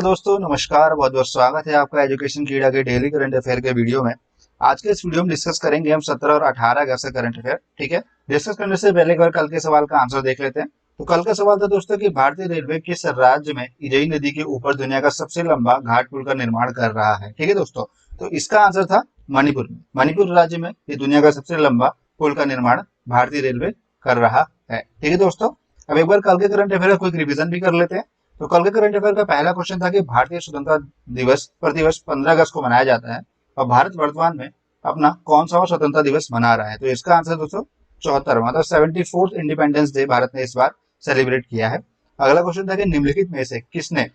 दोस्तों नमस्कार, बहुत बहुत स्वागत है आपका एजुकेशन कीड़ा के डेली करंट अफेयर के वीडियो में। आज के इस वीडियो में डिस्कस करेंगे हम 17 और 18 अगस्त का करंट अफेयर। ठीक है, डिस्कस करने से पहले एक बार कल के सवाल का आंसर देख लेते हैं। तो कल का सवाल था दोस्तों कि भारतीय रेलवे किस राज्य में इजई नदी के ऊपर दुनिया का सबसे लंबा घाट पुल का निर्माण कर रहा है। ठीक है दोस्तों, तो इसका आंसर था मणिपुर में। मणिपुर राज्य में ये दुनिया का सबसे लंबा पुल का निर्माण भारतीय रेलवे कर रहा है। ठीक है दोस्तों, अब एक बार कल के करंट अफेयर का क्विक रिवीजन भी कर लेते हैं। तो कल के करंट अफेयर का पहला क्वेश्चन था कि भारतीय स्वतंत्रता दिवस प्रतिवर्ष 15 अगस्त को मनाया जाता है और भारत वर्तमान में अपना कौन सा स्वतंत्रता दिवस मना रहा है। तो इसका आंसर दोस्तों 74वां, मतलब 74th इंडिपेंडेंस डे भारत ने इस बार सेलिब्रेट किया है। अगला क्वेश्चन था कि निम्नलिखित में से किसने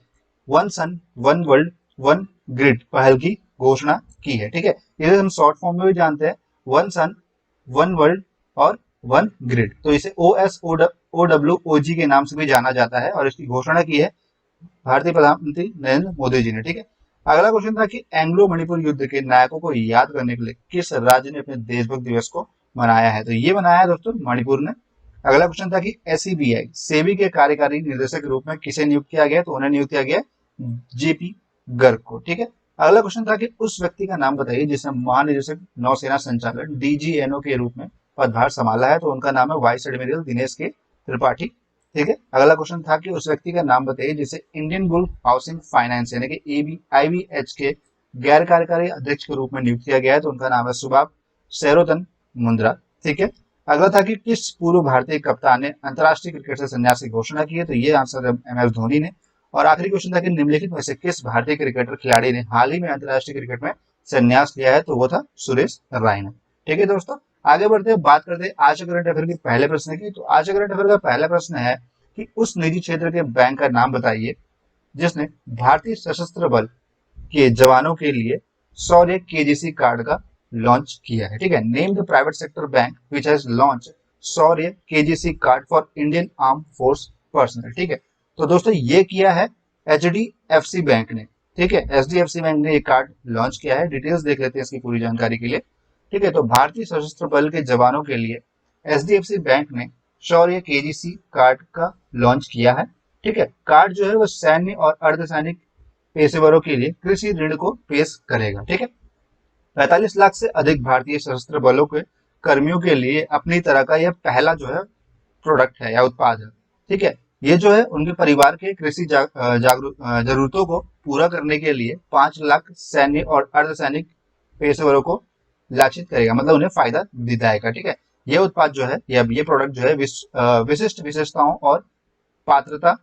one sun one world one grid पहल की घोषणा की है। ठीक है, इसे हम शॉर्ट फॉर्म में भी जानते हैं, वन सन वन वर्ल्ड और वन ग्रिड। तो इसे OWOG के नाम से भी जाना जाता है और इसकी घोषणा की है भारतीय प्रधानमंत्री नरेंद्र मोदी जी ने। ठीक है, अगला क्वेश्चन था कि एंग्लो मणिपुर युद्ध के नायकों को याद करने के लिए किस राज्य ने अपने देशभक्त दिवस को मनाया है। तो ये मनाया है दोस्तों मणिपुर ने। अगला क्वेश्चन था कि SEBI सेबी के कार्यकारी निदेशक के रूप में किसे नियुक्त किया गया। तो उन्हें नियुक्त किया गया JP गर्ग को। ठीक है, अगला क्वेश्चन था कि उस व्यक्ति का नाम बताइए जिसने महानिदेशक नौसेना संचालन DGNO के रूप में पदभार संभाला है। तो उनका नाम है वाइस एडमिरल दिनेश के त्रिपाठी। ठीक है, अगला क्वेश्चन था कि उस व्यक्ति का नाम बताइए जिसे इंडियन बुल हाउसिंग फाइनेंस यानी कि IBH के गैर कार्यकारी अध्यक्ष के रूप में नियुक्त किया गया है। तो उनका नाम है सुभाष सेरोतन मुंद्रा। ठीक है, अगला था कि किस पूर्व भारतीय कप्तान ने अंतरराष्ट्रीय क्रिकेट से संन्यास की घोषणा की है। तो ये आंसर है MS धोनी ने। और आखिरी क्वेश्चन था कि निम्नलिखित में से किस भारतीय क्रिकेटर खिलाड़ी ने हाल ही में अंतरराष्ट्रीय क्रिकेट में संन्यास लिया है। तो वो था सुरेश रैना। ठीक है दोस्तों, आगे बढ़ते हैं, बात करते हैं आज के करंट अफेयर के पहले प्रश्न की। तो आज के करंट अफेयर का पहला प्रश्न है कि उस निजी क्षेत्र के बैंक का नाम बताइए जिसने भारतीय सशस्त्र बल के जवानों के लिए शौर्य KGC कार्ड का लॉन्च किया है। ठीक है, name the private sector bank which has launch Shaurya KGC card for Indian arm force personal. ठीक है, तो दोस्तों ये किया है HDFC बैंक ने। ठीक है, HDFC बैंक ने ये कार्ड लॉन्च किया है। डिटेल्स देख लेते हैं इसकी पूरी जानकारी के लिए। ठीक है, तो भारतीय सशस्त्र बल के जवानों के लिए HDFC बैंक ने शौर्य KGC कार्ड का लॉन्च किया है। ठीक है, कार्ड जो है वो सैन्य और अर्धसैनिक पेशेवरों के लिए कृषि ऋण को पेश करेगा। ठीक है, 45 लाख से अधिक भारतीय सशस्त्र बलों के कर्मियों के लिए अपनी तरह का यह पहला जो है प्रोडक्ट है या उत्पाद है। ठीक है, ये जो है उनके परिवार के कृषि जरूरतों को पूरा करने के लिए 5 लाख सैन्य और अर्धसैनिक पेशेवरों को लक्षित करेगा, मतलब उन्हें फायदा दिलाएगा। ठीक है, ये उत्पाद जो है या ये प्रोडक्ट जो है विशिष्ट विशेषताओं और पात्रता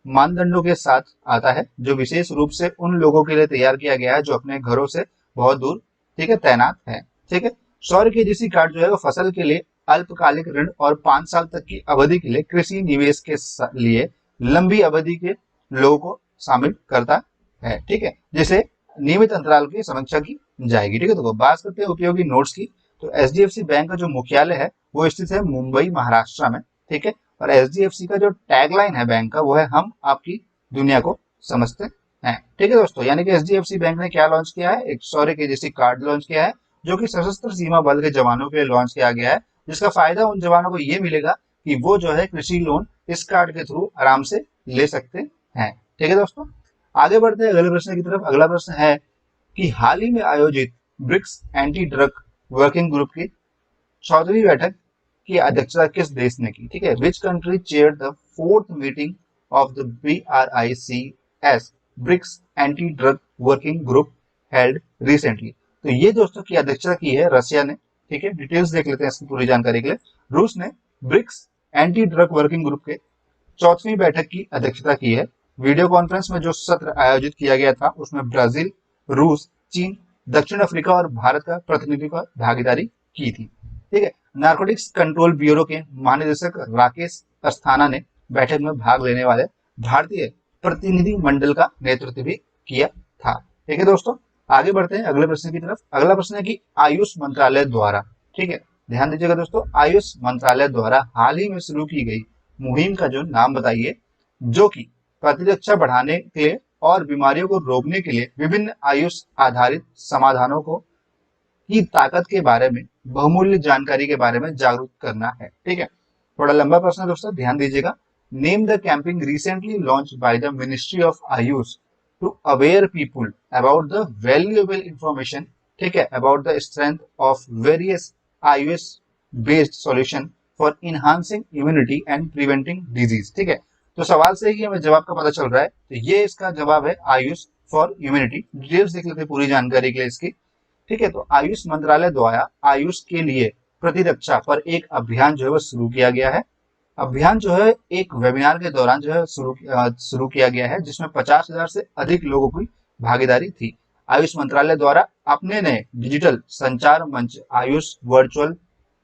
मानदंडों के साथ आता है जो विशेष रूप से उन लोगों के लिए तैयार किया गया है जो अपने घरों से बहुत दूर ठीक है तैनात है। ठीक है, शौर्य KGC कार्ड जो है वो फसल के लिए अल्पकालिक ऋण और 5 साल तक की अवधि के लिए कृषि निवेश के लिए लंबी अवधि के लोगों को शामिल करता है। ठीक है, जिसे नियमित अंतराल की समीक्षा की जाएगी। ठीक है, तो बात करते हैं उपयोगी नोट्स की। तो HDFC बैंक का जो मुख्यालय है वो स्थित है मुंबई महाराष्ट्र में। ठीक है, और HDFC का जो टैगलाइन है बैंक का वो है हम आपकी दुनिया को समझते हैं। ठीक है दोस्तों, यानी कि HDFC बैंक ने क्या लॉन्च किया है, एक शौर्य KGC कार्ड लॉन्च किया है जो कि सशस्त्र सीमा बल के जवानों के लिए लॉन्च किया गया है, जिसका फायदा उन जवानों को ये मिलेगा कि वो जो है कृषि लोन इस कार्ड के थ्रू आराम से ले सकते हैं। ठीक है दोस्तों, आगे बढ़ते हैं अगले प्रश्न की तरफ। अगला प्रश्न है कि हाल ही में आयोजित BRICS anti drug working group की 14वीं बैठक की अध्यक्षता किस देश ने की। ठीक है, which country chair the 4th meeting of the BRICS BRICS anti drug working group held recently. तो ये दोस्तों की अध्यक्षता की है रशिया ने। ठीक है, डिटेल्स देख लेते हैं इसकी पूरी जानकारी के लिए। रूस ने BRICS anti drug working group के 14वीं बैठक की अध्यक्षता की है। वीडियो कॉन्फ्रेंस में जो सत्र आयोजित किया गया था उसमें ब्राजील, रूस, चीन, दक्षिण अफ्रीका और भारत का प्रतिनिधित्व भागीदारी की थी। ठीक है, नारकोटिक्स कंट्रोल ब्यूरो के महानिदेशक राकेश अस्थाना ने बैठक में भाग लेने वाले भारतीय प्रतिनिधि मंडल का नेतृत्व भी किया था। ठीक है दोस्तों, आगे बढ़ते हैं अगले प्रश्न की तरफ। अगला प्रश्न है कि आयुष मंत्रालय द्वारा, ठीक है ध्यान दीजिएगा दोस्तों, आयुष मंत्रालय द्वारा हाल ही में शुरू की गई मुहिम का जो नाम बताइए जो कि प्रतिरक्षा बढ़ाने के लिए और बीमारियों को रोकने के लिए विभिन्न आयुष आधारित समाधानों को की ताकत के बारे में बहुमूल्य जानकारी के बारे में जागरूक करना है। ठीक है, थोड़ा लंबा प्रश्न है दोस्तों, ध्यान दीजिएगा। Name the campaign recently launched by the ministry of AYUSH to aware people about the valuable information, ठीक है, about the strength of various IOS based solution for enhancing immunity and preventing disease. ठीक है, तो सवाल से ही हमें जवाब का पता चल रहा है, तो ये इसका जवाब है आयुष फॉर इम्यूनिटी। डिटेल्स देख लेते हैं पूरी जानकारी के लिए इसकी। ठीक है, तो आयुष मंत्रालय द्वारा आयुष के लिए प्रतिरक्षा पर एक अभियान जो है वो शुरू किया गया है। अभियान जो है एक वेबिनार के दौरान जो है शुरू किया गया है, जिसमें 50,000 से अधिक लोगों की भागीदारी थी। आयुष मंत्रालय द्वारा अपने नए डिजिटल संचार मंच आयुष वर्चुअल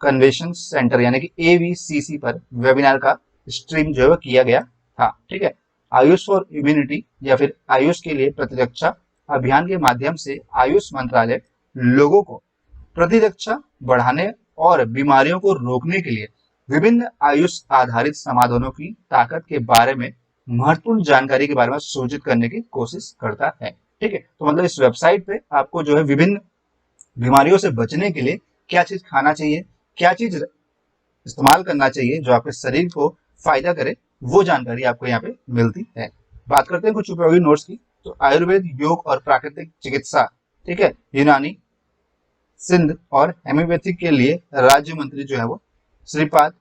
कन्वेंशन सेंटर यानी कि AVCC पर वेबिनार का स्ट्रीम जो है किया गया था। ठीक है, आयुष फॉर इम्यूनिटी या फिर आयुष के लिए प्रतिरक्षा अभियान के माध्यम से आयुष मंत्रालय लोगों को प्रतिरक्षा बढ़ाने और बीमारियों को रोकने के लिए विभिन्न आयुष आधारित समाधानों की ताकत के बारे में महत्वपूर्ण जानकारी के बारे में सूचित करने की कोशिश करता है। ठीक है, तो मतलब इस वेबसाइट पे आपको जो है विभिन्न बीमारियों से बचने के लिए क्या चीज खाना चाहिए, क्या चीज इस्तेमाल करना चाहिए जो आपके शरीर को फायदा करे, वो जानकारी आपको यहाँ पे मिलती है। बात करते हैं कुछ उपयोगी नोट्स की, तो आयुर्वेद, योग और प्राकृतिक चिकित्सा, ठीक है, यूनानी, सिंध और हेम्योपैथिक के लिए राज्य मंत्री जो है वो श्रीपाद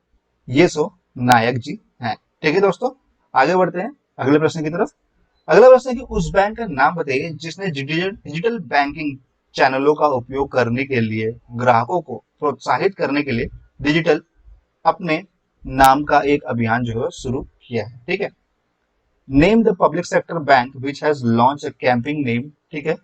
येसो नायक जी हैं। ठीक है दोस्तों, आगे बढ़ते हैं अगले प्रश्न की तरफ। अगला प्रश्न है कि उस बैंक का नाम बताइए जिसने डिजिटल बैंकिंग चैनलों का उपयोग करने के लिए ग्राहकों को प्रोत्साहित करने के लिए डिजिटल अपने नाम का एक अभियान जो है शुरू किया है। ठीक है, name the public sector bank which has launch a campaign name, ठीक है,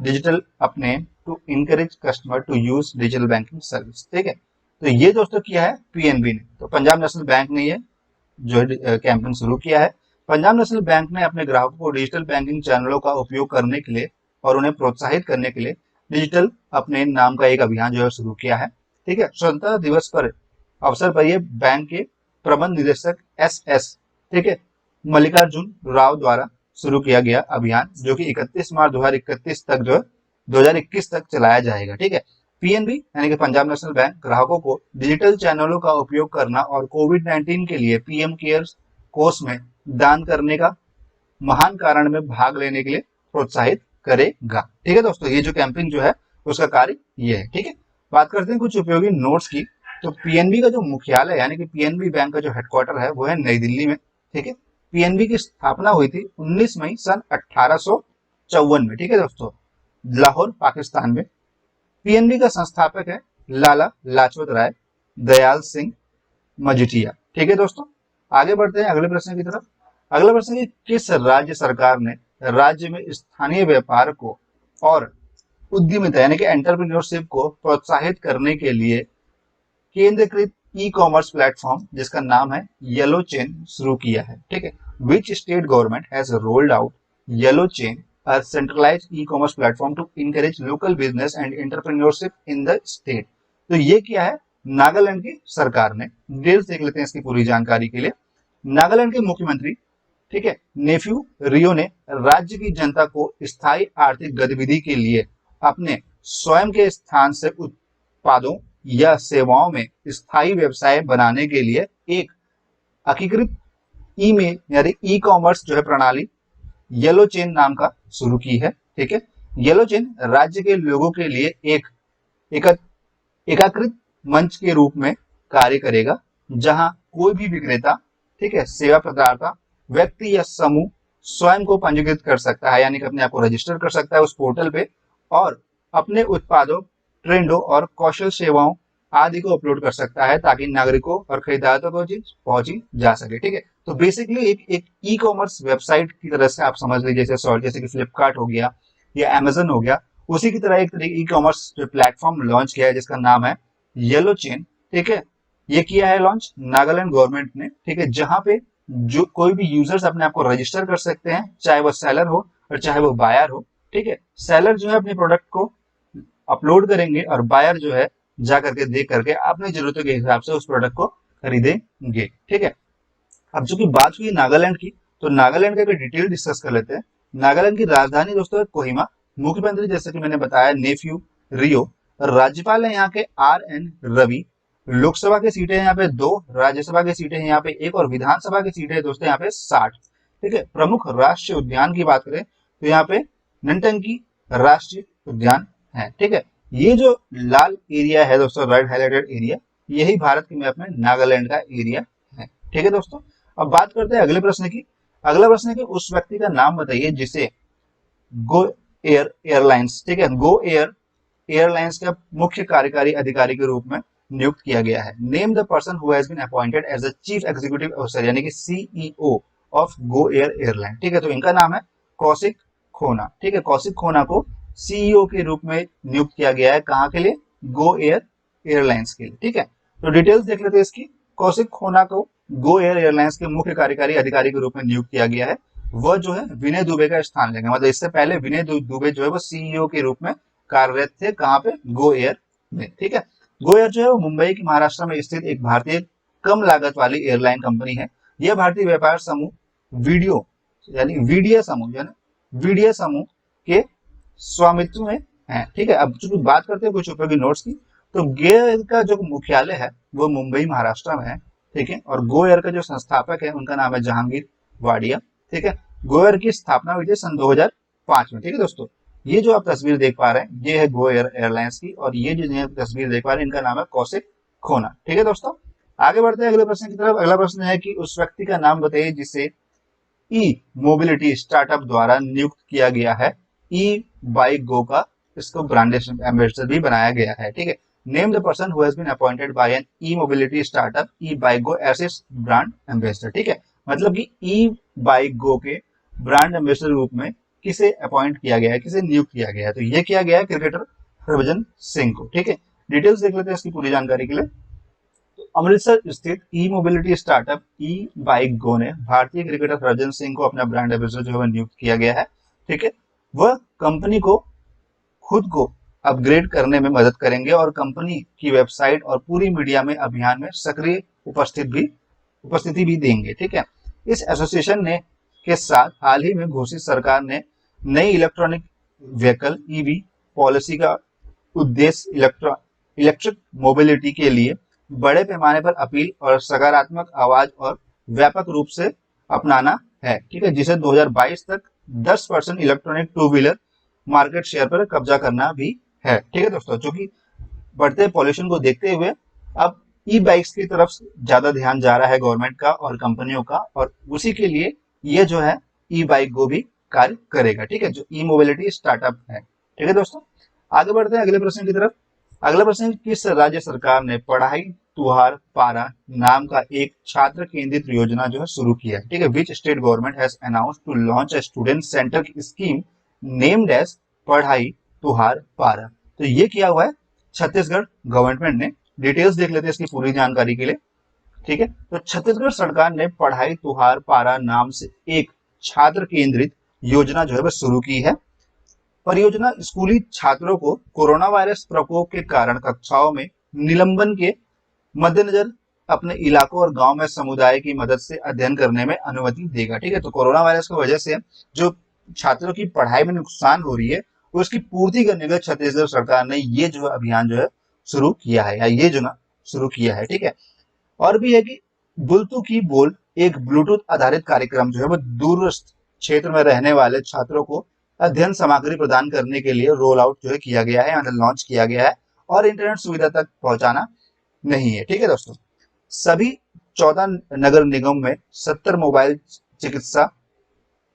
डिजिटल अपने to encourage customer to use digital banking service. ठीक है, तो ये दोस्तों किया है PNB ने, तो पंजाब नेशनल बैंक ने ये जो है कैंपेन शुरू किया है। पंजाब नेशनल बैंक ने अपने ग्राहकों को डिजिटल बैंकिंग चैनलों का उपयोग करने के लिए और उन्हें प्रोत्साहित करने के लिए डिजिटल अपने नाम का एक अभियान जो है शुरू किया है। ठीक है, स्वतंत्रता दिवस पर अवसर पर ये बैंक के प्रबंध निदेशक SS, ठीक है, मल्लिकार्जुन राव द्वारा शुरू किया गया अभियान, जो कि 31 मार्च 2021 तक जो है 2021 तक चलाया जाएगा। ठीक है, PNB यानी कि पंजाब नेशनल बैंक ग्राहकों को डिजिटल चैनलों का उपयोग करना और कोविड-19 के लिए PM केयर्स कोष में दान करने का महान कारण में भाग लेने के लिए प्रोत्साहित करेगा। ठीक है दोस्तों, ये जो कैंपेन जो है उसका कार्य ये है। ठीक है, बात करते हैं कुछ उपयोगी नोट्स की, तो PNB का जो मुख्यालय यानी कि PNB बैंक का जो हेडक्वार्टर है वो है नई दिल्ली में। ठीक है, PNB की स्थापना हुई थी 19 मई सन 1854 में। ठीक है दोस्तों, लाहौर पाकिस्तान में। PNB का संस्थापक है लाला लाजपत राय दयाल सिंह मजीठिया। ठीक है दोस्तों, आगे बढ़ते हैं अगले प्रश्न की तरफ। अगला प्रश्न है किस राज्य सरकार ने राज्य में स्थानीय व्यापार को और उद्यमिता यानी कि एंटरप्रेन्योरशिप को प्रोत्साहित करने के लिए केंद्रीकृत ई-कॉमर्स प्लेटफॉर्म जिसका नाम है येलो चेन शुरू किया है। ठीक है, which state government has rolled out yellow chain a centralized e-commerce platform to encourage local business and entrepreneurship in the state। तो ये क्या है, नागालैंड की सरकार ने। डिटेल्स देख लेते हैं इसकी पूरी जानकारी के लिए। नागालैंड के मुख्यमंत्री, ठीक है, नेफ्यू रियो ने राज्य की जनता को स्थायी आर्थिक गतिविधि के लिए अपने स्वयं के स्थान से उत्पादों या सेवाओं में स्थायी व्यवसाय बनाने के लिए एक एकीकृत ई-कॉमर्स जो है प्रणाली येलो चेन नाम का शुरू की है। ठीक है, येलो चेन राज्य के लोगों के लिए एक एकीकृत मंच के रूप में कार्य करेगा, जहां कोई भी विक्रेता, ठीक है, सेवा प्रदाता, व्यक्ति या समूह स्वयं को पंजीकृत कर सकता है, यानी कि अपने आप को रजिस्टर कर सकता है उस पोर्टल पे और अपने उत्पादों, ट्रेंडों और कौशल सेवाओं आदि को अपलोड कर सकता है, ताकि नागरिकों और खरीदारों को चीज पहुंची जा सके। ठीक है, तो बेसिकली एक ई कॉमर्स वेबसाइट की तरह से आप समझ लीजिए, जैसे कि फ्लिपकार्ट हो गया या अमेजन हो गया, उसी की तरह एक ई कॉमर्स जो प्लेटफॉर्म लॉन्च किया है जिसका नाम है येलो चेन। ठीक है, ये किया है लॉन्च नागालैंड गवर्नमेंट ने। ठीक है, जहां पे जो कोई भी यूजर्स अपने आप को रजिस्टर कर सकते हैं, चाहे वो सेलर हो और चाहे वो बायर हो। ठीक है, सेलर जो है अपने प्रोडक्ट को अपलोड करेंगे और बायर जो है जा करके देख करके अपनी जरूरतों के हिसाब से उस प्रोडक्ट को खरीदेंगे। ठीक है, अब चूंकि बात हुई नागालैंड की, तो नागालैंड का डिटेल डिस्कस कर लेते हैं। नागालैंड की राजधानी दोस्तों है कोहिमा। मुख्यमंत्री जैसे कि मैंने बताया नेफ्यू रियो। राज्यपाल है यहाँ के RN रवि। लोकसभा की सीटें यहाँ पे 2, राज्यसभा की सीटें यहाँ पे 1 और विधानसभा की सीटें दोस्तों यहाँ पे 60। ठीक है, प्रमुख राष्ट्रीय उद्यान की बात करें तो यहाँ पे ननटंकी राष्ट्रीय उद्यान है। ठीक है, ये जो लाल एरिया है दोस्तों, रेड हाइलाइटेड एरिया, यही भारत के मैप में नागालैंड का एरिया है। ठीक है दोस्तों, अब बात करते हैं अगले प्रश्न की। अगला प्रश्न है कि उस व्यक्ति का नाम बताइए जिसे गो एयर एयरलाइंस, ठीक है, गो एयर एयरलाइंस का मुख्य कार्यकारी अधिकारी के रूप में नियुक्त किया गया है। Name the person who has been appointed as the chief executive officer, यानी कि CEO of go air airline. ठीक है, तो इनका नाम है कौशिक खोना। ठीक है, कौशिक खोना को सीईओ के रूप में नियुक्त किया गया है। कहाँ के लिए? गो एयर एयरलाइंस के लिए। ठीक है, तो डिटेल्स देख लेते हैं इसकी। कौशिक खोना को गो एयर एयरलाइंस के मुख्य कार्यकारी अधिकारी के रूप में नियुक्त किया गया है। वह जो है विनय दुबे का स्थान लेंगे, मतलब इससे पहले विनय दुबे जो है वो सीईओ के रूप में कार्यरत थे। कहाँ पे? गो एयर में। ठीक है, गो एयर जो है वो मुंबई की महाराष्ट्र में स्थित एक भारतीय कम लागत वाली एयरलाइन कंपनी है। यह भारतीय व्यापार समूह वीडियो यानी वीडिया समूह के स्वामित्व में है। ठीक है, अब चूंकि बात करते हैं कुछ उपयोगी नोट्स की, तो गो एयर का जो मुख्यालय है वो मुंबई महाराष्ट्र में है। ठीक है, और गो एयर का जो संस्थापक है उनका नाम है जहांगीर वाडिया। ठीक है, गो एयर की स्थापना हुई थी सन 2005 में। ठीक है दोस्तों, ये जो आप तस्वीर देख पा रहे हैं ये है गो एयर एयरलाइंस की, और ये जो तस्वीर देख पा रहे हैं इनका नाम है कौशिक खोना। ठीक है दोस्तों, आगे बढ़ते हैं अगले प्रश्न की तरफ। अगला प्रश्न है कि उस व्यक्ति का नाम बताइए जिसे ई मोबिलिटी स्टार्टअप द्वारा नियुक्त किया गया है। ई बाइक गो का इसको ब्रांड एम्बेसडर भी बनाया गया है। ठीक है, name the person who has been appointed by an e mobility startup e bike go as its brand ambassador. ठीक है, मतलब कि ई बाइक गो के ब्रांड एम्बेसडर रूप में किसे अपॉइंट किया गया है, किसे नियुक्त किया गया है? तो ये किया गया है क्रिकेटर हरभजन सिंह को। ठीक है, डिटेल्स देख लेते हैं इसकी पूरी जानकारी के लिए। तो अमृतसर स्थित ई मोबिलिटी स्टार्टअप ई बाइक गो ने भारतीय क्रिकेटर हरभजन सिंह को अपना ब्रांड एम्बेसडर जो है नियुक्त किया गया है। ठीक है, वह कंपनी को खुद को अपग्रेड करने में मदद करेंगे और कंपनी की वेबसाइट और पूरी मीडिया में अभियान में सक्रिय उपस्थिति भी देंगे। ठीक है, इस एसोसिएशन ने के साथ हाल ही में घोषित सरकार ने नई इलेक्ट्रॉनिक व्हीकल ईवी पॉलिसी का उद्देश्य इलेक्ट्रिक मोबिलिटी के लिए बड़े पैमाने पर अपील और सकारात्मक आवाज और व्यापक रूप से अपनाना है। ठीक है, जिसे 2022 तक 10% electronic two wheeler market share पर कब्जा करना भी है। ठीक है दोस्तों, चूंकि बढ़ते पॉल्यूशन को देखते हुए अब ई बाइक्स की तरफ ज्यादा ध्यान जा रहा है गवर्नमेंट का और कंपनियों का, और उसी के लिए ये जो है ई बाइक गो भी कार्य करेगा। ठीक है, जो ई मोबिलिटी स्टार्टअप है। ठीक है दोस्तों, आगे बढ़ते हैं अगले प्रश्न की तरफ। अगला प्रश्न, किस राज्य सरकार ने पढ़ाई तुहार पारा नाम का एक छात्र केंद्रित योजना जो है शुरू किया है? ठीक है, which state government has announced to launch a student center scheme named as Padhai Tuhar पारा? तो ये किया हुआ है छत्तीसगढ़ गवर्नमेंट ने। डिटेल्स देख लेते हैं इसकी पूरी जानकारी के लिए। ठीक है, तो छत्तीसगढ़ सरकार ने पढ़ाई तुहार पारा नाम से एक छात्र केंद्रित योजना जो है वह शुरू की है। परियोजना स्कूली छात्रों को कोरोना वायरस प्रकोप के कारण कक्षाओं में निलंबन के मद्देनजर अपने इलाकों और गांव में समुदाय की मदद से अध्ययन करने में अनुमति देगा। ठीक है, तो कोरोना वायरस की वजह से जो छात्रों की पढ़ाई में नुकसान हो रही है उसकी पूर्ति करने के लिए छत्तीसगढ़ सरकार ने ये जो अभियान जो है शुरू किया है, या ये जो ना शुरू किया है। ठीक है, और भी है कि बुलतू की बोल एक ब्लूटूथ आधारित कार्यक्रम जो है वो दूरस्थ क्षेत्र में रहने वाले छात्रों को अध्ययन सामग्री प्रदान करने के लिए रोल आउट जो है किया गया है, मतलब लॉन्च किया गया है, और इंटरनेट सुविधा तक पहुंचाना नहीं है। ठीक है दोस्तों, सभी 14 नगर निगम में 70 मोबाइल चिकित्सा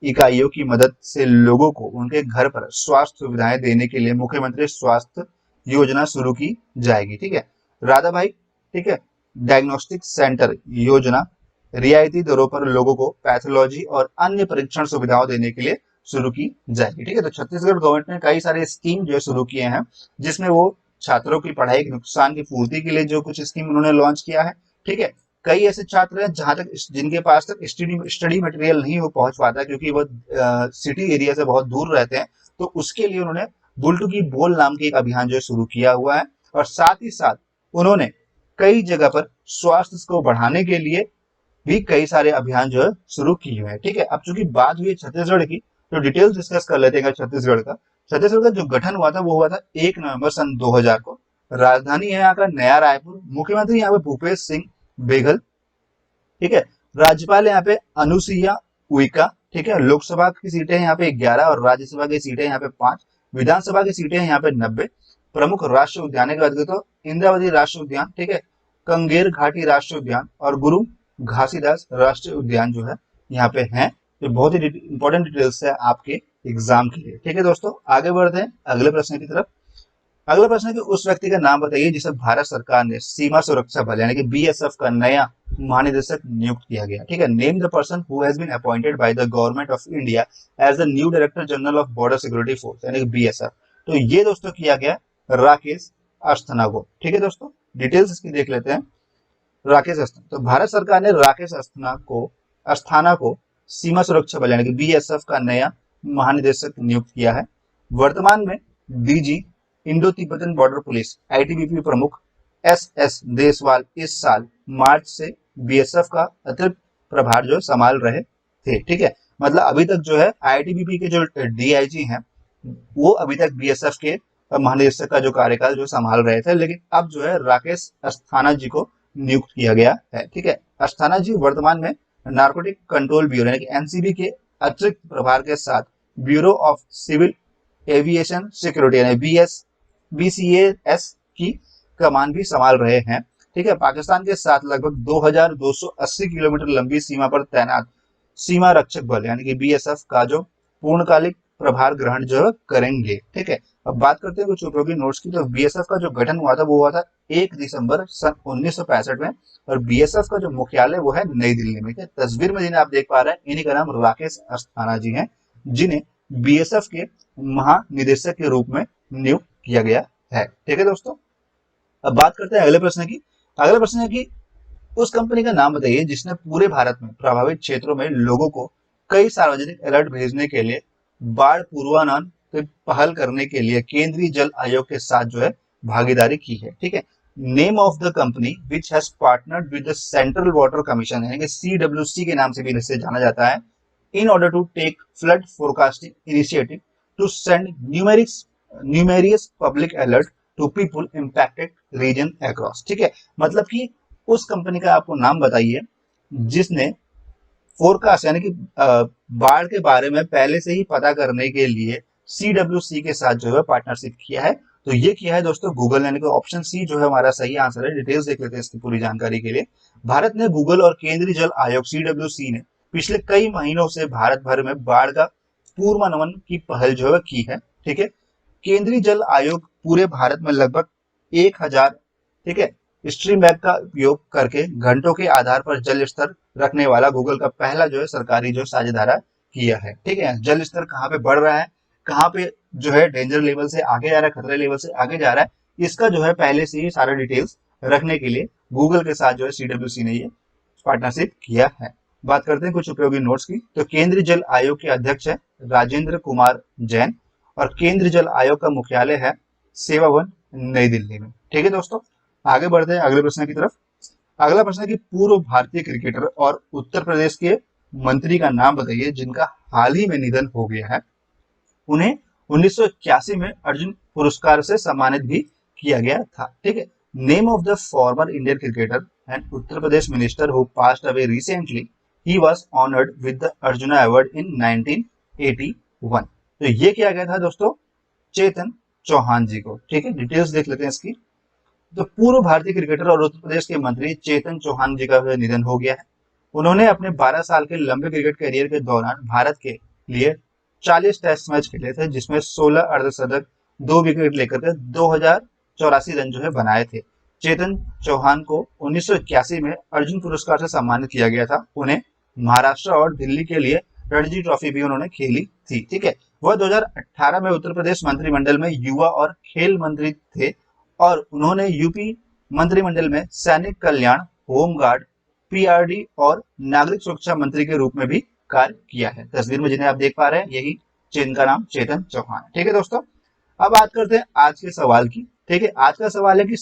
इकाइयों की मदद से लोगों को उनके घर पर स्वास्थ्य सुविधाएं देने के लिए मुख्यमंत्री स्वास्थ्य योजना शुरू की जाएगी। ठीक है, राधा भाई, ठीक है, डायग्नोस्टिक सेंटर योजना रियायती दरों पर लोगों को पैथोलॉजी और अन्य परीक्षण सुविधाओं देने के लिए शुरू की जाएगी। ठीक है, तो छत्तीसगढ़ गवर्नमेंट ने कई सारे स्कीम जो है शुरू किए हैं, जिसमें वो छात्रों की पढ़ाई के नुकसान की पूर्ति के लिए जो कुछ स्कीम उन्होंने लॉन्च किया है। ठीक है, कई ऐसे छात्र हैं जहां तक जिनके पास तक स्टडी मटेरियल नहीं हो पहुंच पाता क्योंकि वो सिटी एरिया से बहुत दूर रहते हैं, तो उसके लिए उन्होंने बुलटू की बोल नाम के एक अभियान जो है शुरू किया हुआ है, और साथ ही साथ उन्होंने कई जगह पर स्वास्थ्य को बढ़ाने के लिए भी कई सारे अभियान जो है शुरू किए हुए हैं। ठीक है, अब चूंकि बात हुई छत्तीसगढ़ की, तो डिटेल्स डिस्कस कर लेते हैं छत्तीसगढ़ का। छत्तीसगढ़ का जो गठन हुआ था वो हुआ था 1 नवंबर सन 2000 को। राजधानी है यहाँ का नया रायपुर। मुख्यमंत्री यहाँ पे भूपेश सिंह बेघल। ठीक है, राज्यपाल यहाँ पे अनुसुईया उइका। ठीक है। लोकसभा की सीटें यहाँ पे 11 और राज्यसभा की सीटें यहाँ पे 5, विधानसभा की सीटें यहाँ पे 90। प्रमुख राष्ट्रीय उद्यान की बात करें तो इंद्रावती राष्ट्रीय उद्यान, ठीक है, कंगेर घाटी राष्ट्रीय उद्यान और गुरु घासीदास राष्ट्रीय उद्यान जो है यहाँ पे हैं। तो बहुत ही इंपॉर्टेंट डिटेल्स है आपके एग्जाम के लिए, ठीक है दोस्तों। आगे बढ़ते हैं अगले प्रश्न की तरफ। अगला प्रश्न है कि उस व्यक्ति का नाम बताइए जिसे भारत सरकार ने सीमा सुरक्षा बल यानी कि बीएसएफ का नया महानिदेशक नियुक्त किया गया, ठीक है। Name the person who has been appointed by the government of India as the new director general of border security force यानी कि बीएसएफ। तो ये दोस्तों किया गया राकेश अस्थाना को, ठीक है दोस्तों। डिटेल्स इसकी देख लेते हैं। राकेश अस्थाना, तो भारत सरकार ने राकेश अस्थाना को सीमा सुरक्षा बल यानी कि बीएसएफ का नया महानिदेशक नियुक्त किया है। वर्तमान में DG Indo Tibetan border police ITBP प्रमुख एसएस देसवाल इस साल मार्च से बीएसएफ का अतिरिक्त प्रभार जो संभाल रहे थे, ठीक है। मतलब अभी तक जो है आईटीबीपी के जो डीआईजी हैं वो अभी तक बीएसएफ के महानिदेशक का जो कार्यकाल जो संभाल रहे थे, लेकिन अब जो है राकेश अस्थाना जी को नियुक्त किया गया है, ठीक है। अस्थाना जी वर्तमान में नार्कोटिक कंट्रोल ब्यूरो यानी कि एनसीबी के अतिरिक्त प्रभार के साथ bureau of civil aviation security यानी बीसीएएस की कमान भी संभाल रहे हैं, ठीक है। पाकिस्तान के साथ लगभग 2280 किलोमीटर लंबी सीमा पर तैनात सीमा रक्षक बल यानी कि बीएसएफ का जो पूर्णकालिक प्रभार ग्रहण जो करेंगे, ठीक है। अब बात करते हैं कुछ उपयोगी नोट्स की। तो बीएसएफ का जो गठन हुआ था वो हुआ था 1 दिसंबर सन 1965 में और बीएसएफ का जो मुख्यालय वो है नई दिल्ली में। तस्वीर में जिन्हें आप देख पा रहे हैं इन्हीं का नाम राकेश अस्थाना जी हैं, जिन्हें बीएसएफ के महानिदेशक के रूप में नियुक्त किया गया है, ठीक है दोस्तों। अब बात करते हैं अगले प्रश्न की। अगला प्रश्न है कि उस कंपनी का नाम बताइए जिसने पूरे भारत में प्रभावित क्षेत्रों में लोगों को कई सार्वजनिक अलर्ट भेजने के लिए बाढ़ पूर्वानुमान की पहल करने के लिए केंद्रीय जल आयोग के साथ जो है भागीदारी की है, ठीक है। Name of the company which has partnered with the central water commission यानी कि सीडब्ल्यूसी के नाम से भी इसे जाना जाता है in order to take flood forecasting initiative to send numerous public alert to people impacted region across, ठीक है। मतलब कि उस कंपनी का आपको नाम बताइए जिसने फोरकास्ट यानी कि बाढ़ के बारे में पहले से ही पता करने के लिए सीडब्ल्यूसी के साथ जो है पार्टनरशिप किया है। तो ये किया है दोस्तों गूगल यानी कि ऑप्शन सी जो है हमारा सही आंसर है। डिटेल्स देख लेते हैं इसकी पूरी जानकारी के लिए। भारत ने गूगल और केंद्रीय जल आयोग सीडब्ल्यूसी ने पिछले कई महीनों से भारत भर में बाढ़ का पूर्वानुमान की पहल जो है की है, ठीक है। केंद्रीय जल आयोग पूरे भारत में लगभग 1000, ठीक है, स्ट्रीम बैग का उपयोग करके घंटों के आधार पर जल स्तर रखने वाला गूगल का पहला जो है सरकारी जो साझेदारा किया है, ठीक है। जल स्तर कहाँ पे बढ़ रहा है, कहाँ पे जो है डेंजर लेवल से आगे जा रहा है, खतरे लेवल से आगे जा रहा है, इसका जो है पहले से ही सारा डिटेल्स रखने के लिए गूगल के साथ जो है सीडब्ल्यूसी ने ये पार्टनरशिप किया है। बात करते हैं कुछ उपयोगी नोट्स की। तो केंद्रीय जल आयोग के अध्यक्ष है राजेंद्र कुमार जैन और केंद्रीय जल आयोग का मुख्यालय है सेवा वन नई दिल्ली में, ठीक है दोस्तों। आगे बढ़ते हैं अगले प्रश्न की तरफ। अगला प्रश्न है कि पूर्व भारतीय क्रिकेटर और उत्तर प्रदेश के मंत्री का नाम बताइए जिनका हाल ही में निधन हो गया है। उन्हें 1981 में अर्जुन पुरस्कार से सम्मानित भी किया गया था, ठीक है। Name of the former Indian cricketer and Uttar Pradesh minister who passed away recently he was honored with the Arjuna Award in 1981। तो ये किया गया था दोस्तों चेतन चौहान जी को, ठीक है। डिटेल्स देख लेते हैं इसकी। तो पूर्व भारतीय क्रिकेटर और उत्तर प्रदेश के मंत्री चेतन चौहान जी का निधन हो गया है। उन्होंने अपने 12 साल के लंबे क्रिकेट करियर के दौरान भारत के लिए 40 टेस्ट मैच खेले थे जिसमें 16 अर्धशतक 2 विकेट लेकर के 2084 रन जो है बनाए थे। चेतन चौहान को 1981 में अर्जुन पुरस्कार से सम्मानित किया गया था। उन्हें महाराष्ट्र और दिल्ली के लिए रणजी ट्रॉफी भी उन्होंने खेली थी, ठीक है। वह 2018 में उत्तर प्रदेश मंत्रिमंडल में युवा और खेल मंत्री थे और उन्होंने यूपी मंत्रिमंडल में सैनिक कल्याण, होमगार्ड, पीआरडी और नागरिक सुरक्षा मंत्री के रूप में भी कार्य किया है। तस्वीर में जिन्हें आप देख पा रहे हैं यही जिनका नाम चेतन चौहान है, ठीक है दोस्तों। अब बात करते हैं आज के सवाल की, ठीक है। आज का सवाल है कि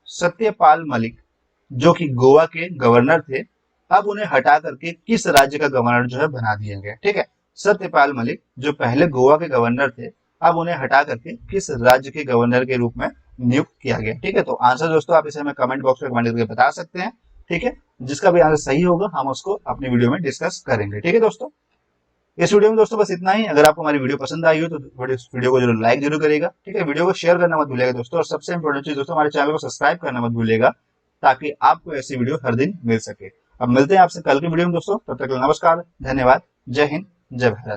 सत्यपाल मलिक जो कि गोवा के गवर्नर थे अब उन्हें हटा करके किस राज्य का गवर्नर जो है बना दिया गया, ठीक है। सत्यपाल मलिक जो पहले गोवा के गवर्नर थे अब उन्हें हटा करके किस राज्य के गवर्नर के रूप में नियुक्त किया गया, ठीक है। तो आंसर दोस्तों आप इसे हमें कमेंट बॉक्स में कमेंट करके बता सकते हैं, ठीक है। जिसका भी आंसर सही होगा हम उसको अपनी वीडियो में डिस्कस करेंगे, ठीक है दोस्तों। इस वीडियो में दोस्तों बस इतना ही। अगर आपको हमारी वीडियो पसंद आई हो तो वीडियो को जरूर लाइक जरूर करिएगा, ठीक है। वीडियो को शेयर करना मत भूलिएगा दोस्तों, और सबसे इंपॉर्टेंट चीज दोस्तों, हमारे चैनल को सब्सक्राइब करना मत भूलिएगा, ताकि आपको ऐसी वीडियो हर दिन मिल सके। अब मिलते हैं आपसे कल की वीडियो में दोस्तों, तब तक नमस्कार, धन्यवाद, जय हिंद, जय भारत।